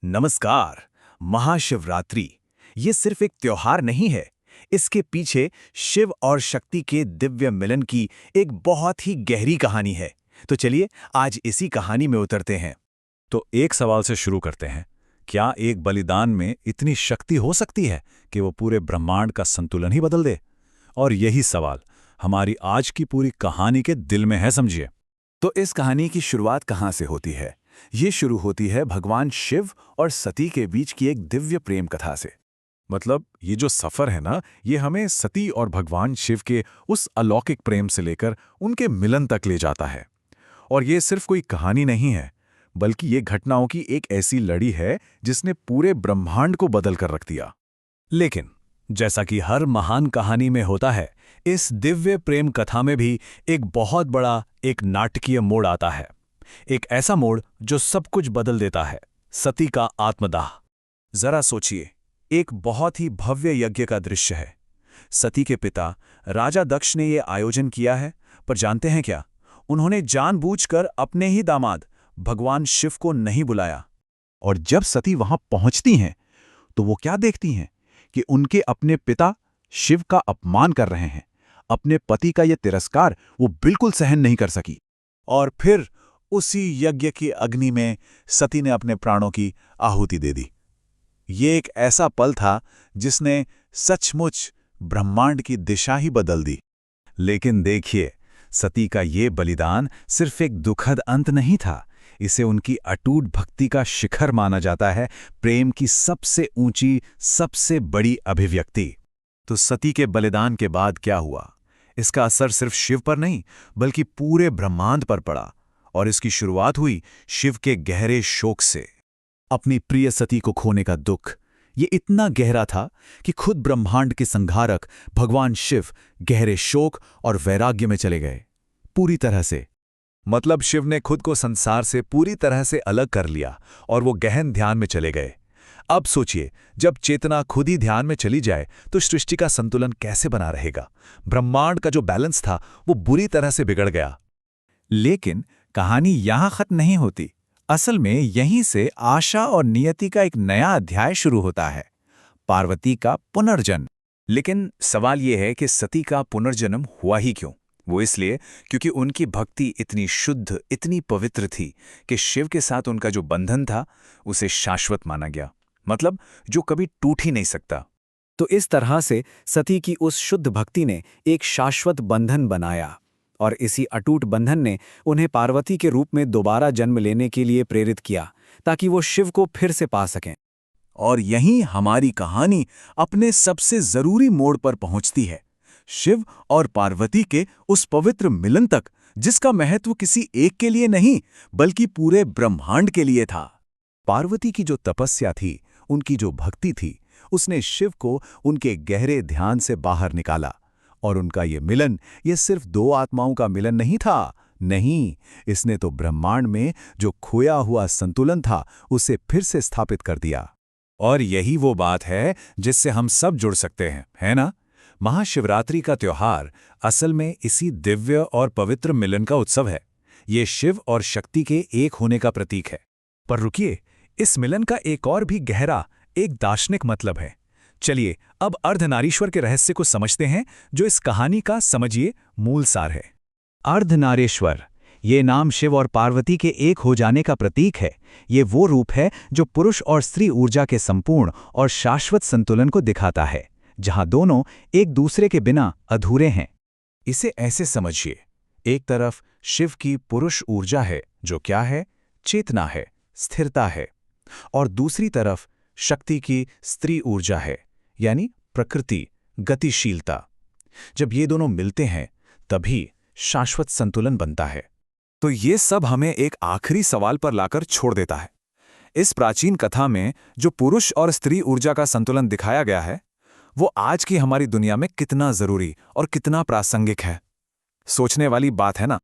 नमस्कार। महाशिवरात्रि ये सिर्फ एक त्योहार नहीं है। इसके पीछे शिव और शक्ति के दिव्य मिलन की एक बहुत ही गहरी कहानी है। तो चलिए आज इसी कहानी में उतरते हैं। तो एक सवाल से शुरू करते हैं। क्या एक बलिदान में इतनी शक्ति हो सकती है कि वो पूरे ब्रह्मांड का संतुलन ही बदल दे? और यही सवाल हमारी आज की पूरी कहानी के दिल में है, समझिए। तो इस कहानी की शुरुआत कहाँ से होती है? ये शुरू होती है भगवान शिव और सती के बीच की एक दिव्य प्रेम कथा से। मतलब ये जो सफर है ना, ये हमें सती और भगवान शिव के उस अलौकिक प्रेम से लेकर उनके मिलन तक ले जाता है। और ये सिर्फ कोई कहानी नहीं है, बल्कि ये घटनाओं की एक ऐसी लड़ी है जिसने पूरे ब्रह्मांड को बदल कर रख दिया। लेकिन जैसा कि हर महान कहानी में होता है, इस दिव्य प्रेम कथा में भी एक बहुत बड़ा एक नाटकीय मोड़ आता है। एक ऐसा मोड़ जो सब कुछ बदल देता है, सती का आत्मदाह। जरा सोचिए, एक बहुत ही भव्य यज्ञ का दृश्य है। सती के पिता राजा दक्ष ने यह आयोजन किया है, पर जानते हैं क्या? उन्होंने जानबूझकर अपने ही दामाद भगवान शिव को नहीं बुलाया। और जब सती वहां पहुंचती हैं, तो वो क्या देखती हैं कि उनके अपने पिता शिव का अपमान कर रहे हैं। अपने पति का यह तिरस्कार वो बिल्कुल सहन नहीं कर सकी। और फिर उसी यज्ञ की अग्नि में सती ने अपने प्राणों की आहुति दे दी। ये एक ऐसा पल था जिसने सचमुच ब्रह्मांड की दिशा ही बदल दी। लेकिन देखिए, सती का ये बलिदान सिर्फ एक दुखद अंत नहीं था। इसे उनकी अटूट भक्ति का शिखर माना जाता है, प्रेम की सबसे ऊंची, सबसे बड़ी अभिव्यक्ति। तो सती के बलिदान के बाद क्या हुआ? इसका असर सिर्फ शिव पर नहीं, बल्कि पूरे ब्रह्मांड पर पड़ा। और इसकी शुरुआत हुई शिव के गहरे शोक से। अपनी प्रिय सती को खोने का दुख ये इतना गहरा था कि खुद ब्रह्मांड के संहारक भगवान शिव गहरे शोक और वैराग्य में चले गए, पूरी तरह से। मतलब शिव ने खुद को संसार से पूरी तरह से अलग कर लिया और वो गहन ध्यान में चले गए। अब सोचिए, जब चेतना खुद ही ध्यान में चली जाए तो सृष्टि का संतुलन कैसे बना रहेगा? ब्रह्मांड का जो बैलेंस था वो बुरी तरह से बिगड़ गया। लेकिन कहानी यहां खत्म नहीं होती। असल में यहीं से आशा और नियति का एक नया अध्याय शुरू होता है, पार्वती का पुनर्जन्म। लेकिन सवाल यह है कि सती का पुनर्जन्म हुआ ही क्यों? वो इसलिए क्योंकि उनकी भक्ति इतनी शुद्ध, इतनी पवित्र थी कि शिव के साथ उनका जो बंधन था उसे शाश्वत माना गया। मतलब जो कभी टूट ही नहीं सकता। तो इस तरह से सती की उस शुद्ध भक्ति ने एक शाश्वत बंधन बनाया, और इसी अटूट बंधन ने उन्हें पार्वती के रूप में दोबारा जन्म लेने के लिए प्रेरित किया, ताकि वो शिव को फिर से पा सकें। और यहीं हमारी कहानी अपने सबसे जरूरी मोड़ पर पहुंचती है, शिव और पार्वती के उस पवित्र मिलन तक, जिसका महत्व किसी एक के लिए नहीं बल्कि पूरे ब्रह्मांड के लिए था। पार्वती की जो तपस्या थी, उनकी जो भक्ति थी, उसने शिव को उनके गहरे ध्यान से बाहर निकाला। और उनका ये मिलन ये सिर्फ दो आत्माओं का मिलन नहीं था। नहीं, इसने तो ब्रह्मांड में जो खोया हुआ संतुलन था उसे फिर से स्थापित कर दिया। और यही वो बात है जिससे हम सब जुड़ सकते हैं, है ना? महाशिवरात्रि का त्योहार असल में इसी दिव्य और पवित्र मिलन का उत्सव है। ये शिव और शक्ति के एक होने का प्रतीक है। पर रुकिए, इस मिलन का एक और भी गहरा, एक दार्शनिक मतलब है। चलिए अब अर्धनारीश्वर के रहस्य को समझते हैं, जो इस कहानी का, समझिए, मूल सार है। अर्धनारीश्वर ये नाम शिव और पार्वती के एक हो जाने का प्रतीक है। ये वो रूप है जो पुरुष और स्त्री ऊर्जा के संपूर्ण और शाश्वत संतुलन को दिखाता है, जहां दोनों एक दूसरे के बिना अधूरे हैं। इसे ऐसे समझिए, एक तरफ शिव की पुरुष ऊर्जा है, जो क्या है? चेतना है, स्थिरता है। और दूसरी तरफ शक्ति की स्त्री ऊर्जा है, यानी प्रकृति, गतिशीलता। जब ये दोनों मिलते हैं तभी शाश्वत संतुलन बनता है। तो ये सब हमें एक आखिरी सवाल पर लाकर छोड़ देता है। इस प्राचीन कथा में जो पुरुष और स्त्री ऊर्जा का संतुलन दिखाया गया है, वो आज की हमारी दुनिया में कितना जरूरी और कितना प्रासंगिक है। सोचने वाली बात है ना?